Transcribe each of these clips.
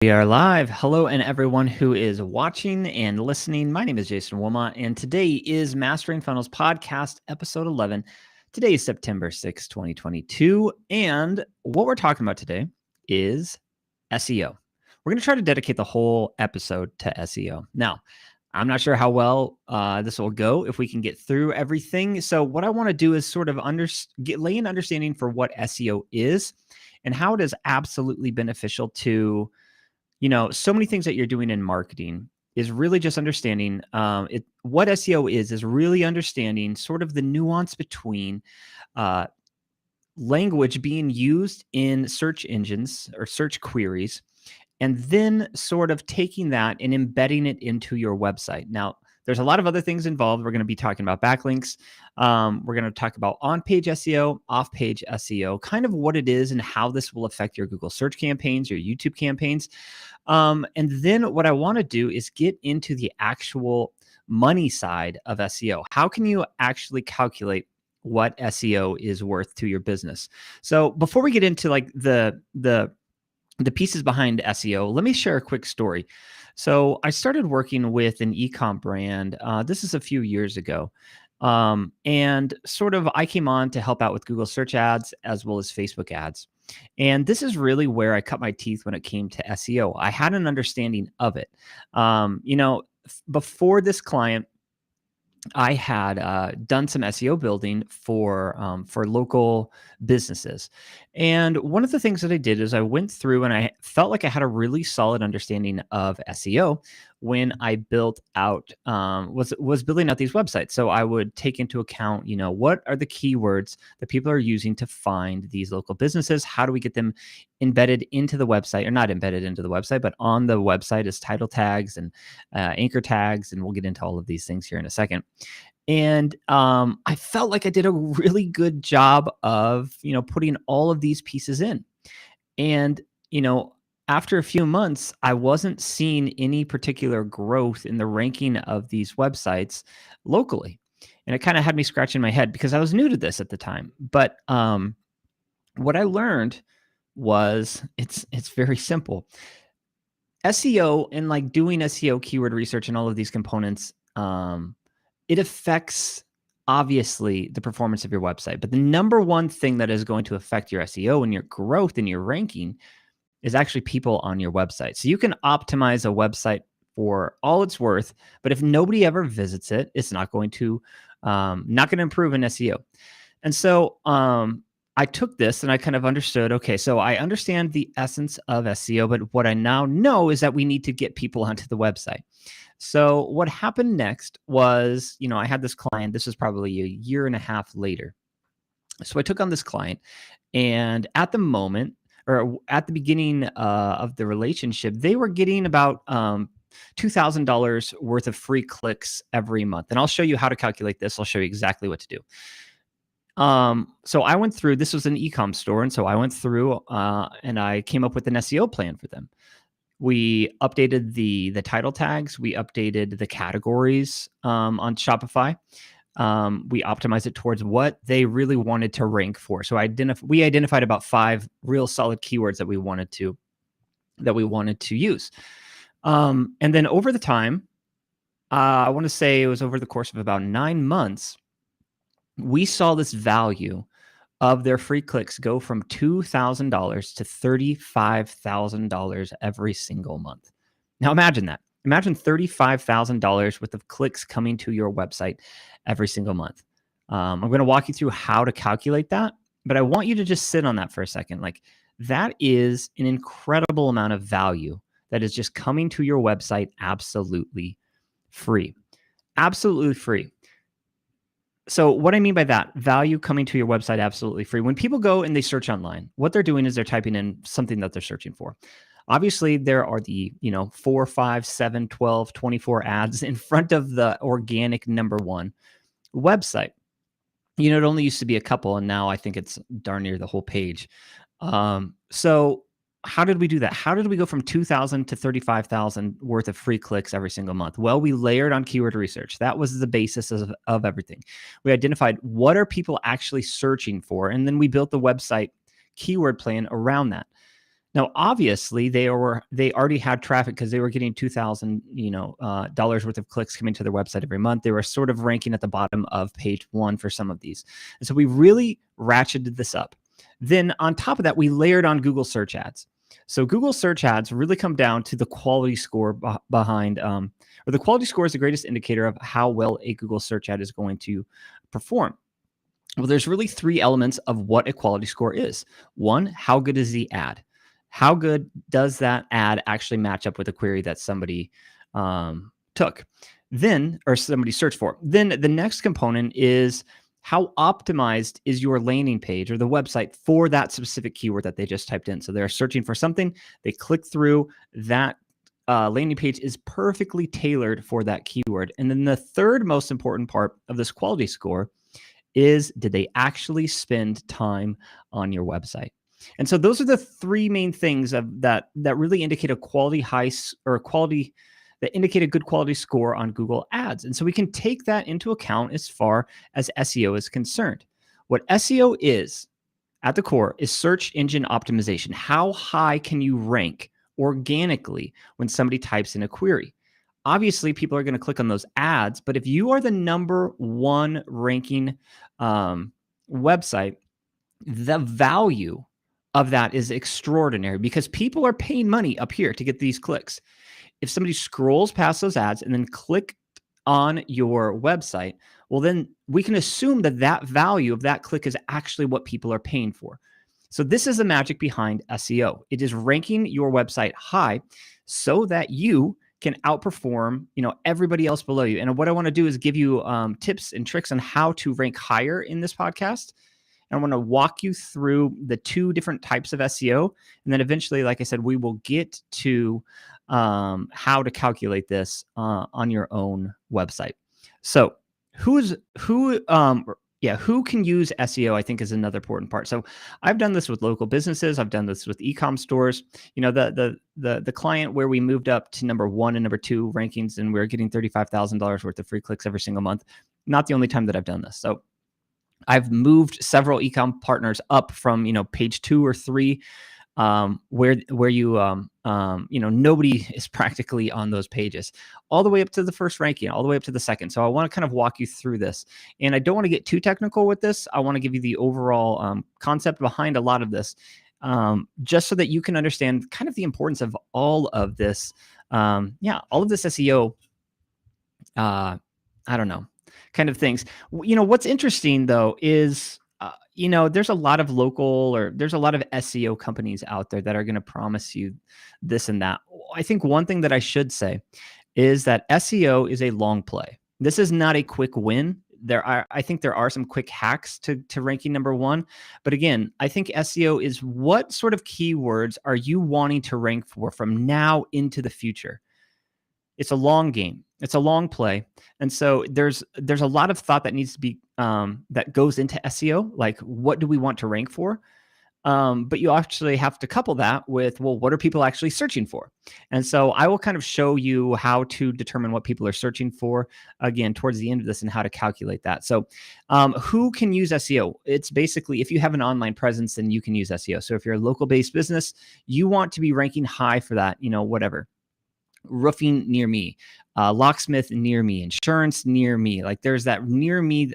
We are live. Hello, and everyone who is watching and listening. My name is Jason Wilmot, and today is Mastering Funnels Podcast, episode 11. Today is September 6, 2022, and what we're talking about today is SEO. We're going to try to dedicate the whole episode to SEO. Now, I'm not sure how well this will go if we can get through everything. So what I want to do is sort of lay an understanding for what SEO is and how it is absolutely beneficial to so many things that you're doing in marketing is really just understanding what SEO is really understanding sort of the nuance between language being used in search engines or search queries, and then sort of taking that and embedding it into your website. Now, there's a lot of other things involved. We're going to be talking about backlinks. We're going to talk about on-page SEO, off-page SEO, kind of what it is and how this will affect your Google search campaigns, your YouTube campaigns. And then what I want to do is get into the actual money side of SEO. How can you actually calculate what SEO is worth to your business? So before we get into like the pieces behind SEO, let me share a quick story. So I started working with an e-com brand. This is a few years ago. And sort of I came on to help out with Google search ads as well as Facebook ads. And this is really where I cut my teeth when it came to SEO. I had an understanding of it. Before this client, I had done some SEO building for local businesses. And one of the things that I did is I went through and I felt like I had a really solid understanding of SEO when I built out, was building out these websites. So I would take into account, what are the keywords that people are using to find these local businesses? How do we get them embedded into the website, or not embedded into the website, but on the website as title tags and anchor tags. And we'll get into all of these things here in a second. And I felt like I did a really good job of, putting all of these pieces in. And, after a few months, I wasn't seeing any particular growth in the ranking of these websites locally. And it kind of had me scratching my head because I was new to this at the time. But what I learned was it's very simple. SEO and like doing SEO keyword research and all of these components, it affects obviously the performance of your website. But the number one thing that is going to affect your SEO and your growth and your ranking is actually people on your website. So you can optimize a website for all it's worth, but if nobody ever visits it, it's not going to improve in SEO. And so I took this and I kind of understood, okay, so I understand the essence of SEO, but what I now know is that we need to get people onto the website. So what happened next was, I had this client, this was probably a year and a half later. So I took on this client, and at the moment, or at the beginning of the relationship, they were getting about $2,000 worth of free clicks every month. And I'll show you how to calculate this. I'll show you exactly what to do. So I went through, this was an e-com store. And so I went through and I came up with an SEO plan for them. We updated the title tags. We updated the categories on Shopify. We optimized it towards what they really wanted to rank for. So we identified about 5 real solid keywords that we wanted to use. And then over the time, I want to say it was over the course of about 9 months, we saw this value of their free clicks go from $2,000 to $35,000 every single month. Now imagine that. Imagine $35,000 worth of clicks coming to your website every single month. I'm going to walk you through how to calculate that, but I want you to just sit on that for a second. Like, that is an incredible amount of value that is just coming to your website absolutely free. Absolutely free. So what I mean by that, value coming to your website absolutely free. When people go and they search online, what they're doing is they're typing in something that they're searching for. Obviously, there are the 4, 5, 7, 12, 24 ads in front of the organic number one website. It only used to be a couple, and now I think it's darn near the whole page. So how did we do that? How did we go from 2,000 to 35,000 worth of free clicks every single month? Well, we layered on keyword research. That was the basis of everything. We identified what are people actually searching for, and then we built the website keyword plan around that. Now, obviously, they already had traffic because they were getting $2,000 dollars worth of clicks coming to their website every month. They were sort of ranking at the bottom of page 1 for some of these, and so we really ratcheted this up. Then on top of that, we layered on Google search ads. So Google search ads really come down to the quality score behind, or the quality score is the greatest indicator of how well a Google search ad is going to perform. Well, there's really 3 elements of what a quality score is. 1, how good is the ad? How good does that ad actually match up with a query that somebody took? Then, or somebody searched for. Then the next component is how optimized is your landing page or the website for that specific keyword that they just typed in. So they're searching for something, they click through, that landing page is perfectly tailored for that keyword. And then the third most important part of this quality score is, did they actually spend time on your website? And so those are the 3 main things that really indicate a quality that indicate a good quality score on Google Ads. And so we can take that into account as far as SEO is concerned. What SEO is at the core is search engine optimization. How high can you rank organically when somebody types in a query? Obviously, people are going to click on those ads, but if you are the number 1 ranking website, the value of that is extraordinary because people are paying money up here to get these clicks. If somebody scrolls past those ads and then click on your website, well, then we can assume that that value of that click is actually what people are paying for. So this is the magic behind SEO. It is ranking your website high so that you can outperform, everybody else below you. And what I want to do is give you tips and tricks on how to rank higher in this podcast. And I want to walk you through the 2 different types of SEO. And then eventually, like I said, we will get to how to calculate this on your own website. So who can use SEO, I think, is another important part. So I've done this with local businesses. I've done this with e-com stores. The client where we moved up to number 1 and number 2 rankings, and we're getting $35,000 worth of free clicks every single month. Not the only time that I've done this. So I've moved several e-com partners up from, page 2 or 3, where you nobody is practically on those pages, all the way up to the first ranking, all the way up to the second. So I want to kind of walk you through this, and I don't want to get too technical with this. I want to give you the overall concept behind a lot of this, just so that you can understand kind of the importance of all of this. All of this SEO. I don't know, kind of things. What's interesting though is, there's a lot of there's a lot of SEO companies out there that are going to promise you this and that. I think one thing that I should say is that SEO is a long play. This is not a quick win. I think there are some quick hacks to ranking number 1. But again, I think SEO is, what sort of keywords are you wanting to rank for from now into the future? It's a long game. It's a long play. And so there's a lot of thought that needs to be, that goes into SEO. Like, what do we want to rank for? But you actually have to couple that with, well, what are people actually searching for? And so I will kind of show you how to determine what people are searching for, again, towards the end of this, and how to calculate that. So who can use SEO? It's basically, if you have an online presence, then you can use SEO. So if you're a local-based business, you want to be ranking high for that, whatever. Roofing near me, locksmith near me, insurance near me. Like, there's that near me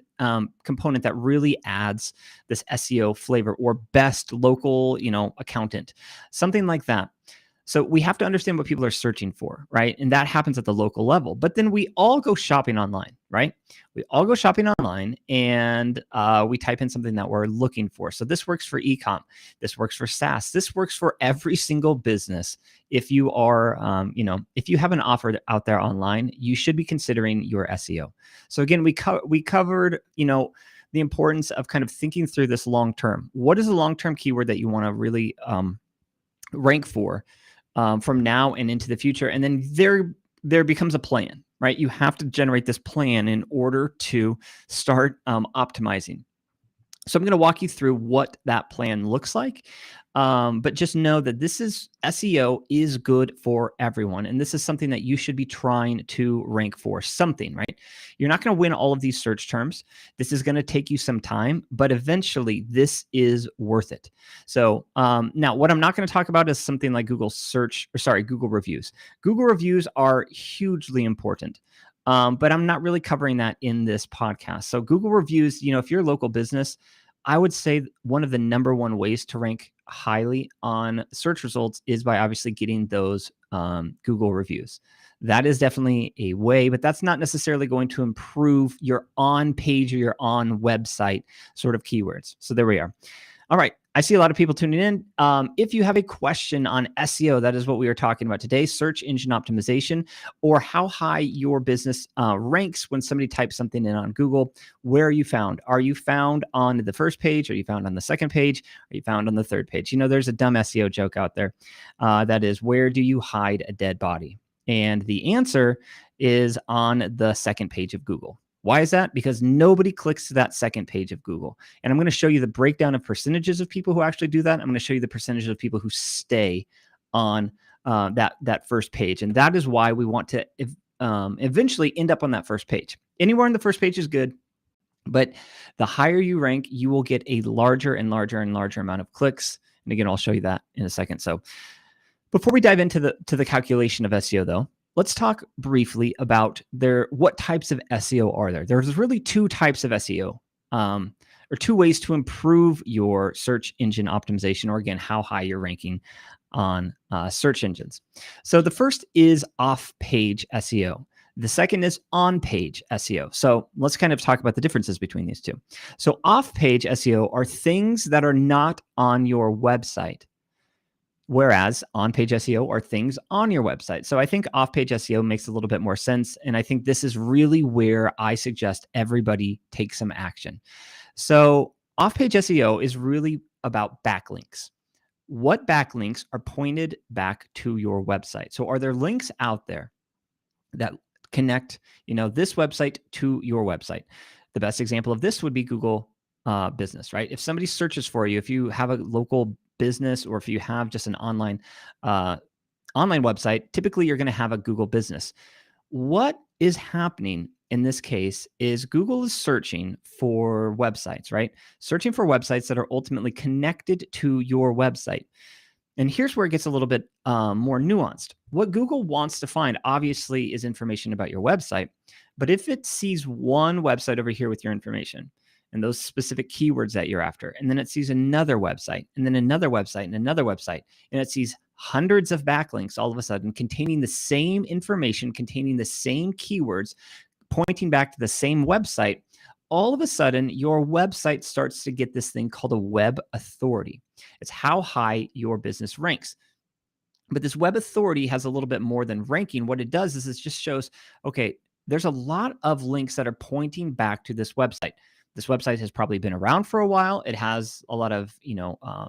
component that really adds this SEO flavor, or best local, accountant, something like that. So we have to understand what people are searching for, right? And that happens at the local level. But then we all go shopping online, right? We all go shopping online, and we type in something that we're looking for. So this works for e-com. This works for SaaS. This works for every single business. If you are, if you have an offer out there online, you should be considering your SEO. So again, we covered, the importance of kind of thinking through this long term. What is a long-term keyword that you want to really rank for from now and into the future? And then there becomes a plan, right? You have to generate this plan in order to start optimizing. So I'm going to walk you through what that plan looks like. But just know that this is SEO is good for everyone. And this is something that you should be trying to rank for something, right? You're not going to win all of these search terms. This is going to take you some time, but eventually this is worth it. So now what I'm not going to talk about is something like Google reviews. Google reviews are hugely important. But I'm not really covering that in this podcast. So Google reviews, if you're a local business, I would say one of the number one ways to rank highly on search results is by obviously getting those Google reviews. That is definitely a way, but that's not necessarily going to improve your on page or your on website sort of keywords. So there we are. All right. I see a lot of people tuning in. If you have a question on SEO, that is what we are talking about today, search engine optimization, or how high your business ranks when somebody types something in on Google. Where are you found? Are you found on the first page? Are you found on the second page? Are you found on the third page? There's a dumb SEO joke out there that is, where do you hide a dead body? And the answer is on the second page of Google. Why is that? Because nobody clicks to that second page of Google. And I'm going to show you the breakdown of percentages of people who actually do that. I'm going to show you the percentage of people who stay on that first page. And that is why we want to eventually end up on that first page. Anywhere on the first page is good. But the higher you rank, you will get a larger and larger and larger amount of clicks. And again, I'll show you that in a second. So before we dive into the calculation of SEO, though, let's talk briefly about what types of SEO are there. There's really two types of SEO, or two ways to improve your search engine optimization, or again, how high you're ranking on search engines. So the first is off-page SEO. The second is on-page SEO. So let's kind of talk about the differences between these two. So off-page SEO are things that are not on your website, whereas on-page SEO are things on your website. So I think off-page SEO makes a little bit more sense. And I think this is really where I suggest everybody take some action. So off-page SEO is really about backlinks. What backlinks are pointed back to your website? So are there links out there that connect, this website to your website? The best example of this would be Google Business, right? If somebody searches for you, if you have a local business, or if you have just an online website, typically you're going to have a Google Business. What is happening in this case is Google is searching for websites, right? Searching for websites that are ultimately connected to your website. And here's where it gets a little bit more nuanced. What Google wants to find, obviously, is information about your website. But if it sees one website over here with your information and those specific keywords that you're after, and then it sees another website, and then another website, and another website, and it sees hundreds of backlinks all of a sudden containing the same information, containing the same keywords, pointing back to the same website, all of a sudden your website starts to get this thing called a web authority. It's how high your business ranks. But this web authority has a little bit more than ranking. What it does is it just shows, okay, there's a lot of links that are pointing back to this website. This website has probably been around for a while. It has a lot of,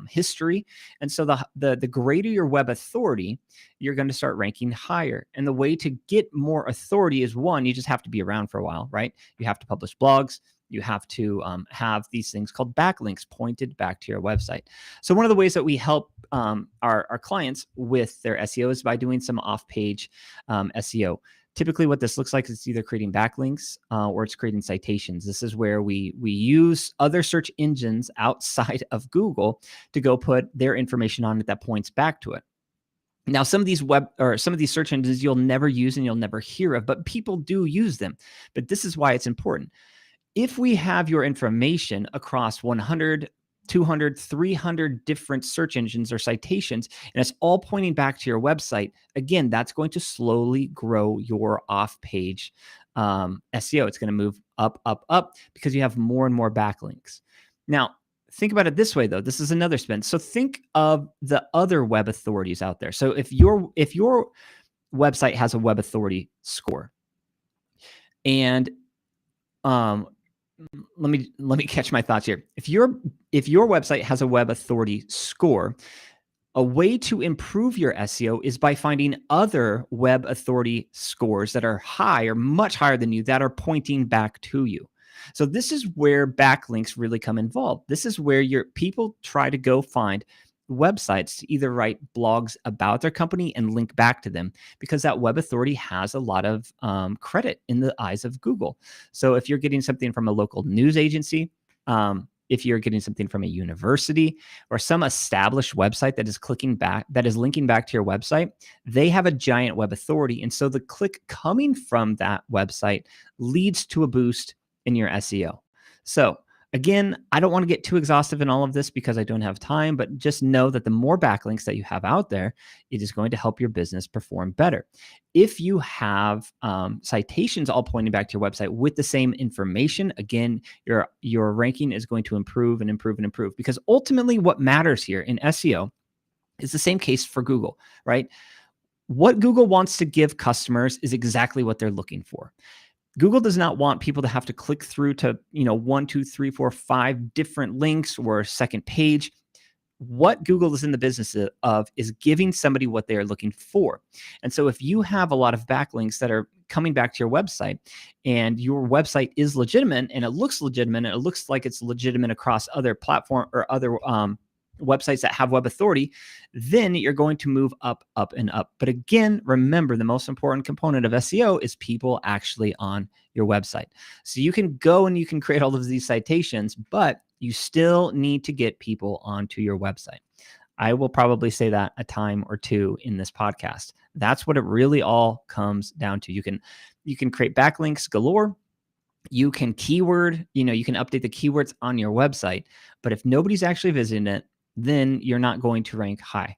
history. And so the greater your web authority, you're going to start ranking higher. And the way to get more authority is, one, you just have to be around for a while, right? You have to publish blogs. You have to have these things called backlinks pointed back to your website. So one of the ways that we help our clients with their SEO is by doing some off-page SEO. Typically what this looks like is either creating backlinks or it's creating citations. This is where we use other search engines outside of Google to go put their information on it that points back to it. Now, some of these search engines you'll never use and you'll never hear of, but people do use them. But this is why it's important. If we have your information across 100, 200, 300 different search engines or citations, and it's all pointing back to your website, again, that's going to slowly grow your off-page SEO. It's going to move up, up, up because you have more and more backlinks. Now, think about it this way, though. This is another spin. So think of the other web authorities out there. So if your website has a web authority score, and let me catch my thoughts here. If your website has a web authority score, a way to improve your SEO is by finding other web authority scores that are high or much higher than you that are pointing back to you. So this is where backlinks really come involved. This is where your people try to go find websites to either write blogs about their company and link back to them, because that web authority has a lot of credit in the eyes of Google. So if you're getting something from a local news agency, if you're getting something from a university or some established website that is linking back to your website, they have a giant web authority. And so the click coming from that website leads to a boost in your SEO. So again, I don't want to get too exhaustive in all of this because I don't have time, but just know that the more backlinks that you have out there, it is going to help your business perform better. If you have citations all pointing back to your website with the same information, again, your ranking is going to improve and improve and improve, because ultimately what matters here in SEO is the same case for Google, right? What Google wants to give customers is exactly what they're looking for. Google does not want people to have to click through to, 1, 2, 3, 4, 5 different links or a second page. What Google is in the business of is giving somebody what they are looking for. And so if you have a lot of backlinks that are coming back to your website and your website is legitimate and it looks legitimate and it looks like it's legitimate across other platform or other websites that have web authority, then you're going to move up, up, and up. But again, remember, the most important component of SEO is people actually on your website. So you can go and you can create all of these citations, but you still need to get people onto your website. I will probably say that a time or two in this podcast. That's what it really all comes down to. You can create backlinks galore. You can keyword, you can update the keywords on your website, but if nobody's actually visiting it, then you're not going to rank high.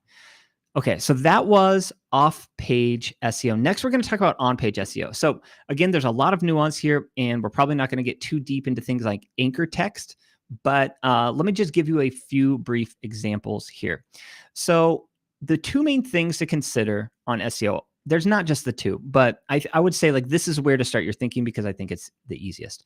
Okay, so that was off-page SEO. Next, we're going to talk about on-page SEO. So again, there's a lot of nuance here, and we're probably not going to get too deep into things like anchor text, but let me just give you a few brief examples here. So the two main things to consider on SEO, there's not just the two, but I would say like this is where to start your thinking because I think it's the easiest.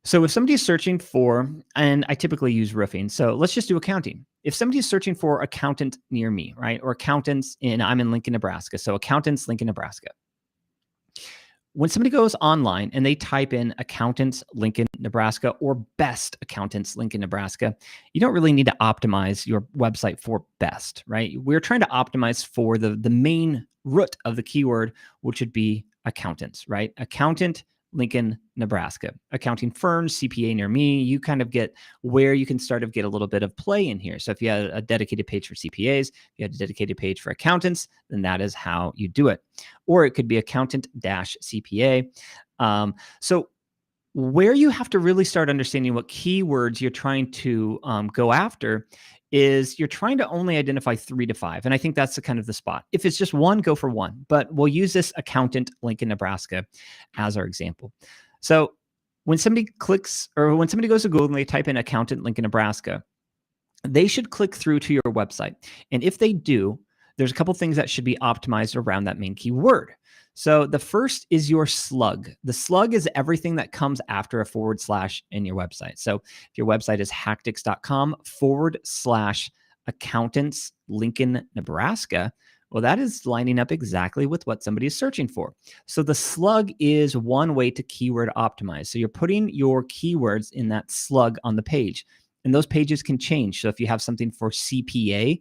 So if somebody is searching for, and I typically use roofing, so let's just do accounting. If somebody is searching for accountant near me, right, or accountants I'm in Lincoln, Nebraska, so accountants, Lincoln, Nebraska. When somebody goes online and they type in accountants, Lincoln, Nebraska, or best accountants, Lincoln, Nebraska, you don't really need to optimize your website for best, right? We're trying to optimize for the main root of the keyword, which would be accountants, right? Accountant, Lincoln, Nebraska. Accounting firms, CPA near me, you kind of get where you can start to get a little bit of play in here. So if you had a dedicated page for CPAs, if you had a dedicated page for accountants, then that is how you do it. Or it could be accountant-CPA. So where you have to really start understanding what keywords you're trying to go after is you're trying to only identify 3 to 5. And I think that's the kind of the spot. If it's just one, go for one. But we'll use this accountant Lincoln, Nebraska as our example. So when somebody clicks or when somebody goes to Google and they type in accountant Lincoln, Nebraska, they should click through to your website. And if they do, there's a couple things that should be optimized around that main keyword. So the first is your slug. The slug is everything that comes after a / in your website. So if your website is hacktics.com / accountants Lincoln, Nebraska, well, that is lining up exactly with what somebody is searching for. So the slug is one way to keyword optimize. So you're putting your keywords in that slug on the page, and those pages can change. So if you have something for CPA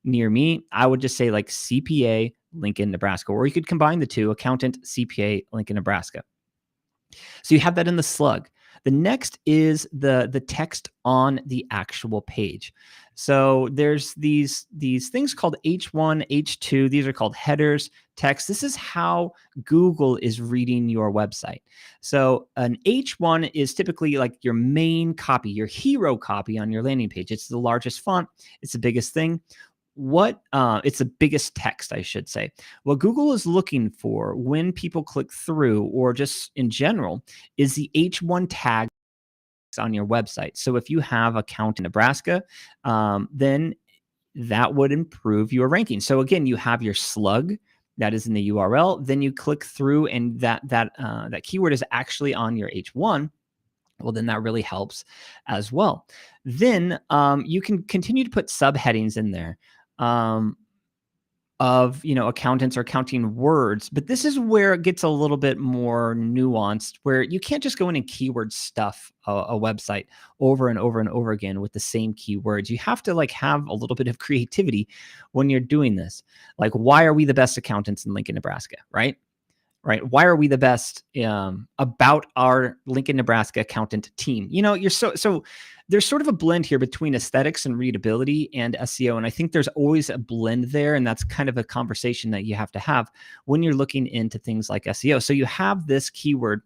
near me, I would just say like CPA Lincoln, Nebraska, or you could combine the two, accountant CPA Lincoln, Nebraska. So you have that in the slug. The next is the text on the actual page. So there's these things called H1, H2. These are called headers, text. This is how Google is reading your website. So an H1 is typically like your main copy, your hero copy on your landing page. It's the largest font. It's the biggest thing. It's the biggest text, I should say. What Google is looking for when people click through, or just in general, is the H1 tag on your website. So if you have account in Nebraska, then that would improve your ranking. So again, you have your slug that is in the URL. Then you click through, and that keyword is actually on your H1. Well, then that really helps as well. Then you can continue to put subheadings in there. accountants are counting words, but this is where it gets a little bit more nuanced, where you can't just go in and keyword stuff a website over and over and over again with the same keywords. You have to like have a little bit of creativity when you're doing this. Like, why are we the best accountants in Lincoln, Nebraska? Right? Why are we the best about our Lincoln, Nebraska accountant team? You're so there's sort of a blend here between aesthetics and readability and SEO. And I think there's always a blend there. And that's kind of a conversation that you have to have when you're looking into things like SEO. So you have this keyword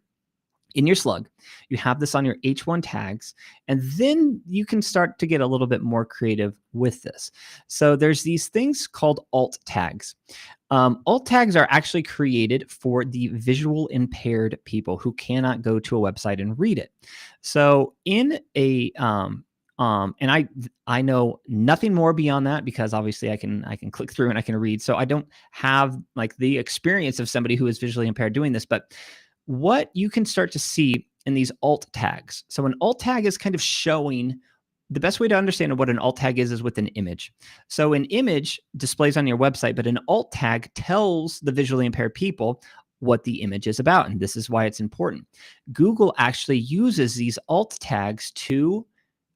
in your slug, you have this on your H1 tags, and then you can start to get a little bit more creative with this. So there's these things called alt tags. Alt tags are actually created for the visual impaired people who cannot go to a website and read it. So in a and I know nothing more beyond that, because obviously I can click through and I can read. So I don't have like the experience of somebody who is visually impaired doing this, but what you can start to see in these alt tags. So an alt tag is kind of showing, the best way to understand what an alt tag is with an image. So an image displays on your website, but an alt tag tells the visually impaired people what the image is about. And this is why it's important. Google actually uses these alt tags to,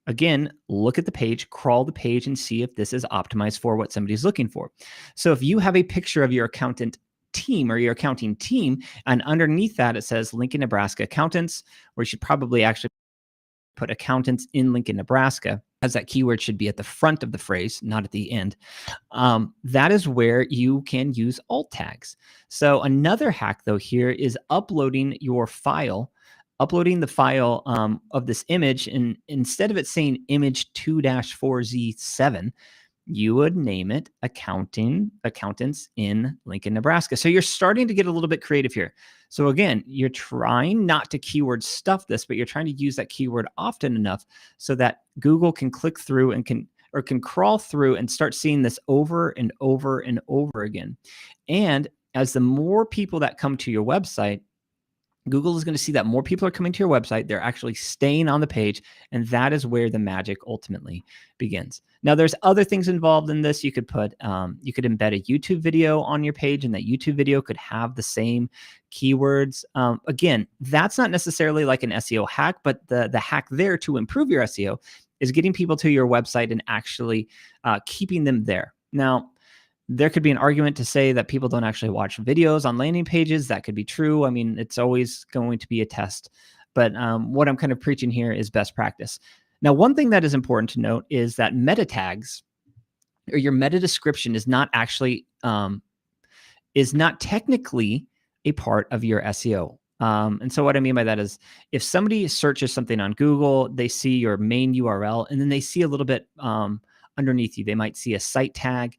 again, look at the page, crawl the page, and see if this is optimized for what somebody's looking for. So if you have a picture of your accountant team or your accounting team, and underneath that it says Lincoln, Nebraska accountants, or you should probably actually put accountants in Lincoln, Nebraska, as that keyword should be at the front of the phrase, not at the end. That is where you can use alt tags. So another hack though here is uploading your file, uploading the file of this image, and instead of it saying image 2-4Z7, you would name it accountants in Lincoln, Nebraska. So you're starting to get a little bit creative here. So again, you're trying not to keyword stuff this, but you're trying to use that keyword often enough so that Google can click through and can crawl through and start seeing this over and over and over again. And as the more people that come to your website, Google is going to see that more people are coming to your website. They're actually staying on the page. And that is where the magic ultimately begins. Now, there's other things involved in this. You could put, you could embed a YouTube video on your page, and that YouTube video could have the same keywords. Again, that's not necessarily like an SEO hack, but the hack there to improve your SEO is getting people to your website and actually keeping them there. Now, there could be an argument to say that people don't actually watch videos on landing pages. That could be true. I mean, it's always going to be a test. But what I'm kind of preaching here is best practice. Now, one thing that is important to note is that meta tags, or your meta description, is not actually, is not technically a part of your SEO. And so what I mean by that is, if somebody searches something on Google, they see your main URL, and then they see a little bit underneath you. They might see a site tag.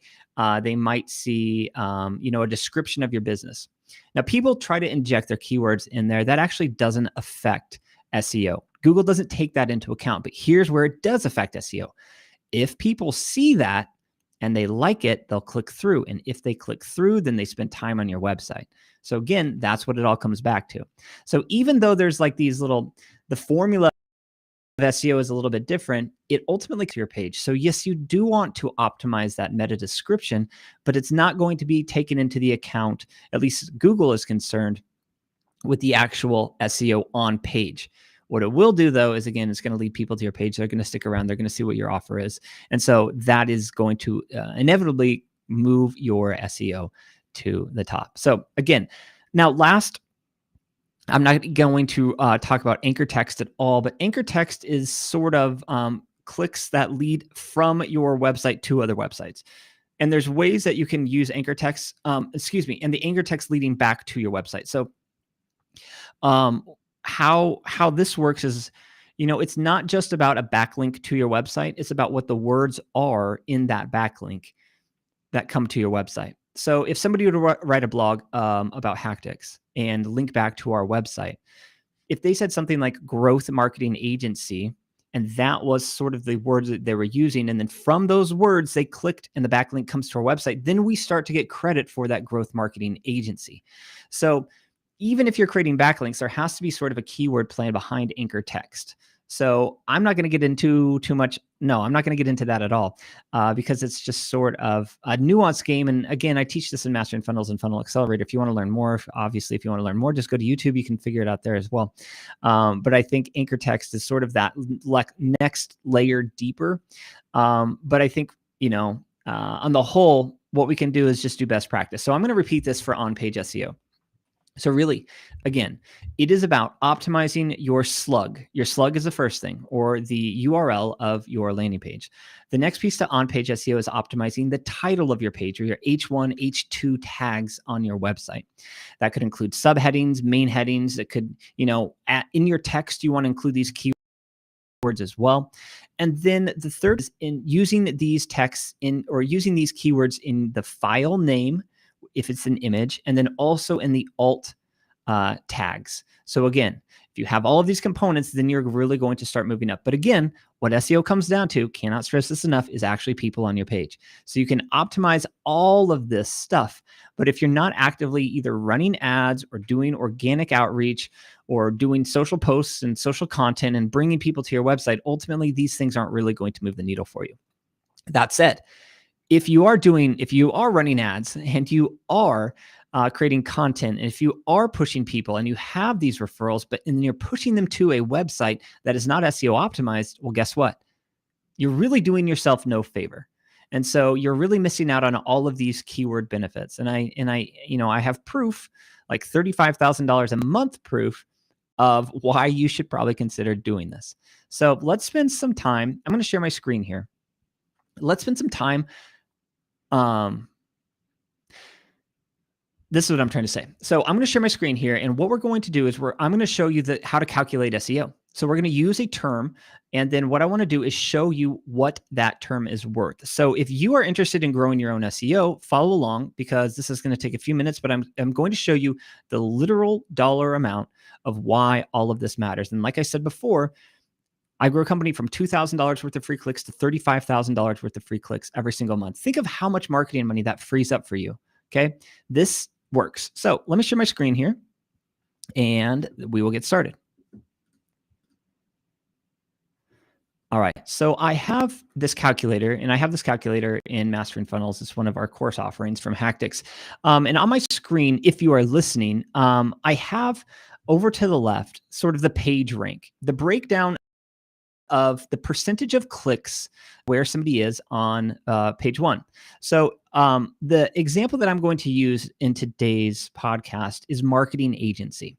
They might see, a description of your business. Now, people try to inject their keywords in there. That actually doesn't affect SEO. Google doesn't take that into account, but here's where it does affect SEO. If people see that and they like it, they'll click through. And if they click through, then they spend time on your website. So again, that's what it all comes back to. So even though there's like these little, the formula of SEO is a little bit different, it ultimately to your page. So yes, you do want to optimize that meta description, but it's not going to be taken into the account, at least Google is concerned, with the actual SEO on page. What it will do though is, again, it's going to lead people to your page. They're going to stick around. They're going to see what your offer is. And so that is going to inevitably move your SEO to the top. So again, now last, I'm not going to talk about anchor text at all, but anchor text is sort of clicks that lead from your website to other websites. And there's ways that you can use anchor text, and the anchor text leading back to your website. So how this works is, it's not just about a backlink to your website. It's about what the words are in that backlink that come to your website. So if somebody would write a blog about HACKTICS and link back to our website, if they said something like growth marketing agency, and that was sort of the words that they were using, and then from those words they clicked and the backlink comes to our website, then we start to get credit for that growth marketing agency. So even if you're creating backlinks, there has to be sort of a keyword plan behind anchor text. So I'm not going to get into too much. No, I'm not going to get into that at all because it's just sort of a nuanced game. And again, I teach this in Mastering Funnels and Funnel Accelerator. If you want to learn more, obviously, if you want to learn more, just go to YouTube. You can figure it out there as well. But I think anchor text is sort of that next layer deeper. But I think, on the whole, what we can do is just do best practice. So I'm going to repeat this for on-page SEO. So really, again, it is about optimizing your slug. Your slug is the first thing, or the URL of your landing page. The next piece to on-page SEO is optimizing the title of your page, or your H1, H2 tags on your website. That could include subheadings, main headings. It could, in your text, you want to include these keywords as well. And then the third is in using these texts using these keywords in the file name, if it's an image, and then also in the alt tags. So again, if you have all of these components, then you're really going to start moving up. But again, what SEO comes down to, cannot stress this enough, is actually people on your page. So you can optimize all of this stuff. But if you're not actively either running ads or doing organic outreach or doing social posts and social content and bringing people to your website, ultimately, these things aren't really going to move the needle for you. That said, if you are running ads and you are creating content, and if you are pushing people and you have these referrals, and you're pushing them to a website that is not SEO optimized, well, guess what? You're really doing yourself no favor. And so you're really missing out on all of these keyword benefits. And I have proof, like $35,000 a month proof of why you should probably consider doing this. So let's spend some time. I'm going to share my screen here. Let's spend some time. This is what I'm trying to say. So I'm going to share my screen here, and what we're going to do is I'm going to show you how to calculate SEO. So we're going to use a term, and then what I want to do is show you what that term is worth. So if you are interested in growing your own SEO, follow along, because this is going to take a few minutes, but I'm going to show you the literal dollar amount of why all of this matters. And like I said before, I grew a company from $2,000 worth of free clicks to $35,000 worth of free clicks every single month. Think of how much marketing money that frees up for you. Okay. This works. So let me share my screen here and we will get started. All right. So I have this calculator, and I have this calculator in Mastering Funnels. It's one of our course offerings from HACKTICS. And on my screen, if you are listening, I have over to the left sort of the page rank, the breakdown of the percentage of clicks where somebody is on page one. So the example that I'm going to use in today's podcast is marketing agency.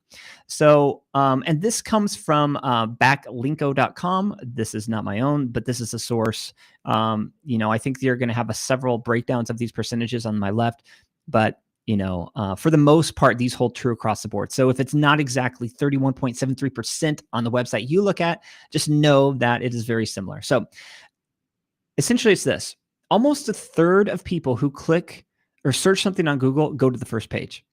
So, and this comes from backlinko.com. This is not my own, but this is a source. I think you're going to have several breakdowns of these percentages on my left, but for the most part, these hold true across the board. So if it's not exactly 31.73% on the website you look at, just know that it is very similar. So essentially it's this: almost a third of people who click or search something on Google go to the first page,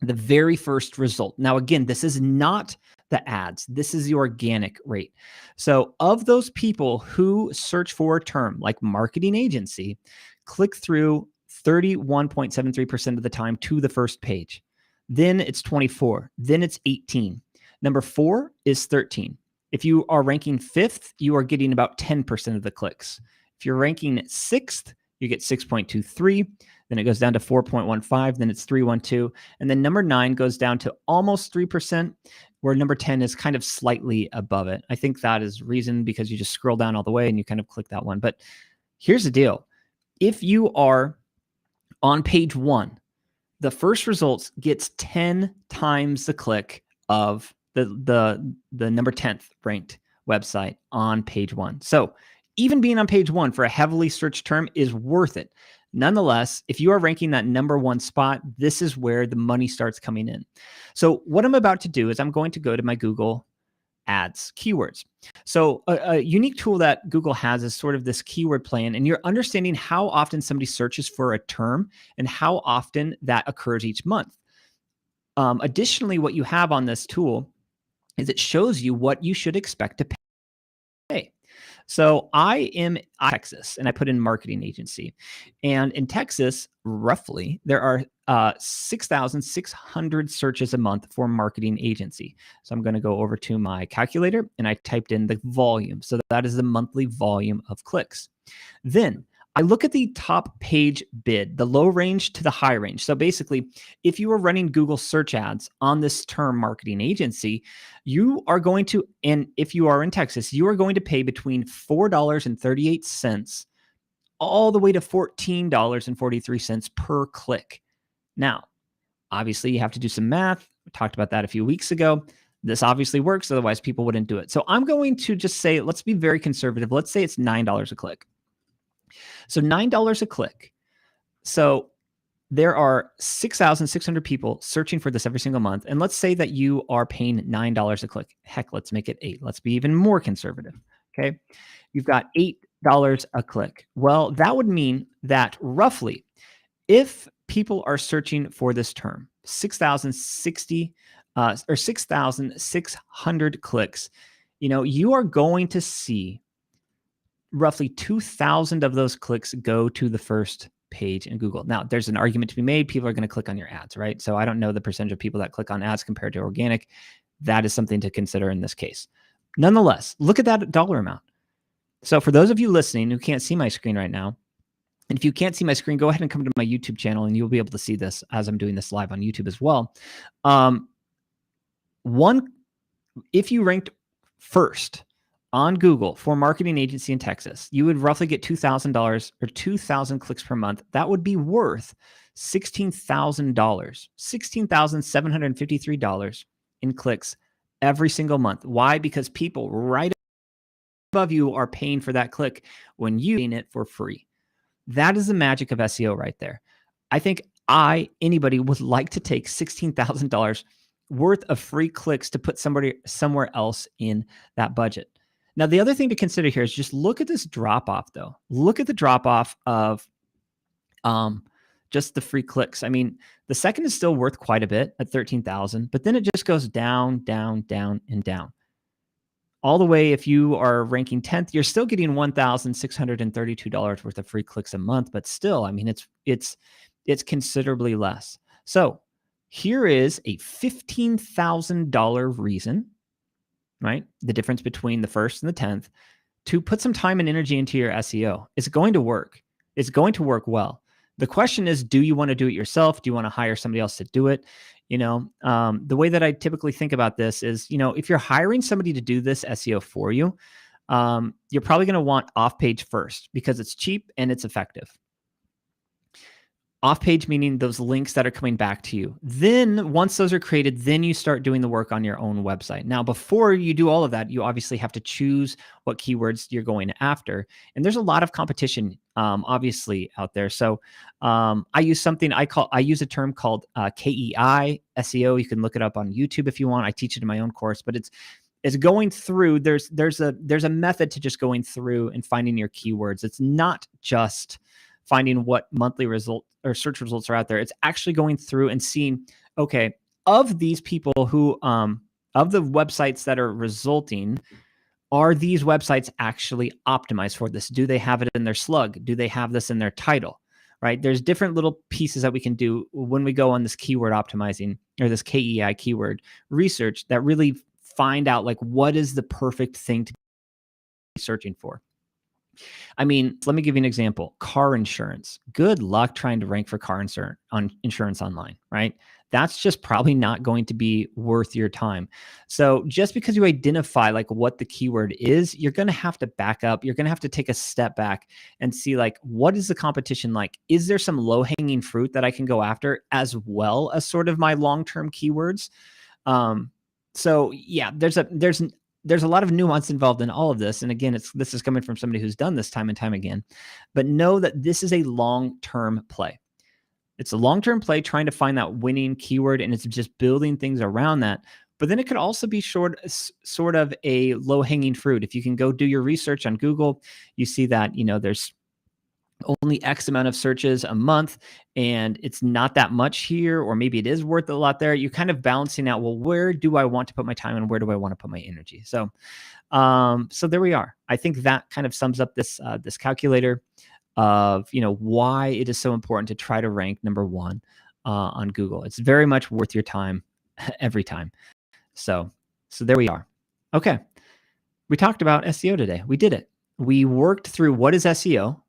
the very first result. Now, again, this is not the ads. This is the organic rate. So of those people who search for a term like marketing agency, click through 31.73% of the time to the first page. Then it's 24. Then it's 18. Number 4 is 13. If you are ranking 5th, you are getting about 10% of the clicks. If you're ranking 6th, you get 6.23. Then it goes down to 4.15. Then it's 3.12. And then number 9 goes down to almost 3%, where number 10 is kind of slightly above it. I think that is reason because you just scroll down all the way and you kind of click that one. But here's the deal. If you are on page 1, the first results gets 10 times the click of the number 10th ranked website on page 1. So even being on page 1 for a heavily searched term is worth it. Nonetheless, if you are ranking that number 1 spot, this is where the money starts coming in. So what I'm about to do is I'm going to go to my Google Ads keywords. So a unique tool that Google has is sort of this keyword plan, and you're understanding how often somebody searches for a term and how often that occurs each month. Additionally, what you have on this tool is it shows you what you should expect to pay. So I am in Texas, and I put in marketing agency. And in Texas, roughly, there are 6,600 searches a month for marketing agency. So I'm going to go over to my calculator, and I typed in the volume. So that is the monthly volume of clicks. Then I look at the top page bid, the low range to the high range. So basically, if you are running Google search ads on this term marketing agency, you are going to, and if you are in Texas, you are going to pay between $4.38 all the way to $14.43 per click. Now, obviously, you have to do some math. We talked about that a few weeks ago. This obviously works, otherwise people wouldn't do it. So I'm going to just say, let's be very conservative. Let's say it's $9 a click. So $9 a click. So there are 6,600 people searching for this every single month. And let's say that you are paying $9 a click. Heck, let's make it $8. Let's be even more conservative. Okay. You've got $8 a click. Well, that would mean that roughly, if people are searching for this term, 6,600 clicks, you are going to see roughly 2,000 of those clicks go to the first page in Google. Now, there's an argument to be made. People are going to click on your ads, right? So I don't know the percentage of people that click on ads compared to organic. That is something to consider in this case. Nonetheless, look at that dollar amount. So for those of you listening who can't see my screen right now, and if you can't see my screen, go ahead and come to my YouTube channel, and you'll be able to see this as I'm doing this live on YouTube as well. If you ranked first on Google for marketing agency in Texas, you would roughly get $2,000 or 2,000 clicks per month. That would be worth $16,000, $16,753 in clicks every single month. Why? Because people right above you are paying for that click when you're getting it for free. That is the magic of SEO right there. I think anybody would like to take $16,000 worth of free clicks to put somebody somewhere else in that budget. Now, the other thing to consider here is just look at this drop off, though. Look at the drop off of just the free clicks. I mean, the second is still worth quite a bit at 13,000, but then it just goes down, down, down, and down. All the way, if you are ranking 10th, you're still getting $1,632 worth of free clicks a month, but still, I mean, it's considerably less. So here is a $15,000 reason, right? The difference between the first and the 10th, to put some time and energy into your SEO. It's going to work. It's going to work well. The question is, do you want to do it yourself? Do you want to hire somebody else to do it? The way that I typically think about this is, if you're hiring somebody to do this SEO for you, you're probably going to want off page first because it's cheap and it's effective. Off page meaning those links that are coming back to you. Then once those are created, then you start doing the work on your own website. Now, before you do all of that, you obviously have to choose what keywords you're going after. And there's a lot of competition, obviously, out there. So I use a term called KEI SEO. You can look it up on YouTube if you want. I teach it in my own course, but it's going through. There's a method to just going through and finding your keywords. It's not just finding what monthly result or search results are out there. It's actually going through and seeing, okay, of these people who, of the websites that are resulting, are these websites actually optimized for this? Do they have it in their slug? Do they have this in their title? Right? There's different little pieces that we can do when we go on this keyword optimizing or this KEI keyword research that really find out like what is the perfect thing to be searching for. I mean, let me give you an example. Car insurance. Good luck trying to rank for car insurance online, right? That's just probably not going to be worth your time. So just because you identify like what the keyword is, you're going to have to back up. You're going to have to take a step back and see like, what is the competition like? Is there some low-hanging fruit that I can go after as well as sort of my long-term keywords? So yeah, there's a lot of nuance involved in all of this. And again, this is coming from somebody who's done this time and time again, but know that this is a long-term play. It's a long-term play trying to find that winning keyword, and it's just building things around that. But then it could also be sort of a low-hanging fruit. If you can go do your research on Google, you see that, there's only X amount of searches a month, and it's not that much here, or maybe it is worth a lot there. You're kind of balancing out, well, where do I want to put my time and where do I want to put my energy? So, so there we are. I think that kind of sums up this this calculator of, you know, why it is so important to try to rank number one on Google. It's very much worth your time every time. So there we are. Okay, we talked about SEO today. We did it. We worked through what is SEO.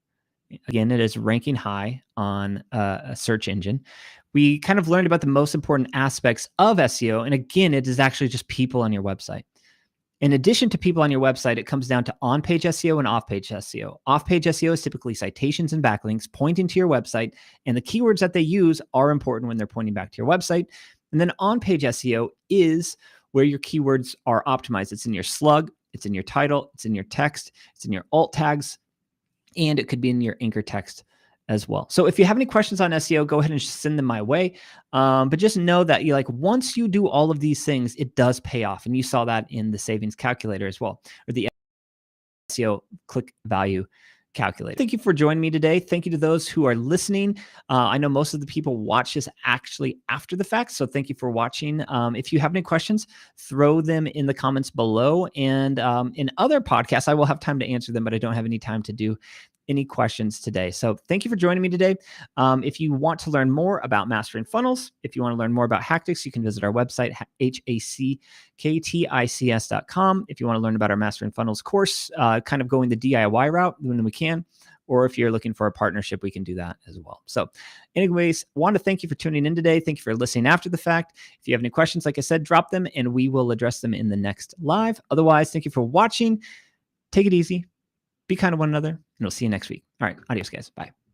Again, it is ranking high on a search engine. We kind of learned about the most important aspects of SEO. And again, it is actually just people on your website. In addition to people on your website, it comes down to on-page SEO and off-page SEO. Off-page SEO is typically citations and backlinks pointing to your website, and the keywords that they use are important when they're pointing back to your website. And then on-page SEO is where your keywords are optimized. It's in your slug, it's in your title, it's in your text, it's in your alt tags, and it could be in your anchor text as well. So if you have any questions on SEO, go ahead and send them my way. But just know that once you do all of these things, it does pay off. And you saw that in the savings calculator as well, or the SEO click value calculator. Thank you for joining me today. Thank you to those who are listening. I know most of the people watch this actually after the fact, so thank you for watching. If you have any questions, throw them in the comments below. And in other podcasts, I will have time to answer them, but I don't have any time to do any questions today. So thank you for joining me today. If you want to learn more about mastering funnels, if you want to learn more about HACKTICS, you can visit our website, HACKTICS.com. If you want to learn about our mastering funnels course, kind of going the DIY route when we can, or if you're looking for a partnership, we can do that as well. So anyways, I want to thank you for tuning in today. Thank you for listening after the fact. If you have any questions, like I said, drop them and we will address them in the next live. Otherwise, thank you for watching. Take it easy. Be kind to one another, and we'll see you next week. All right. Adios, guys. Bye.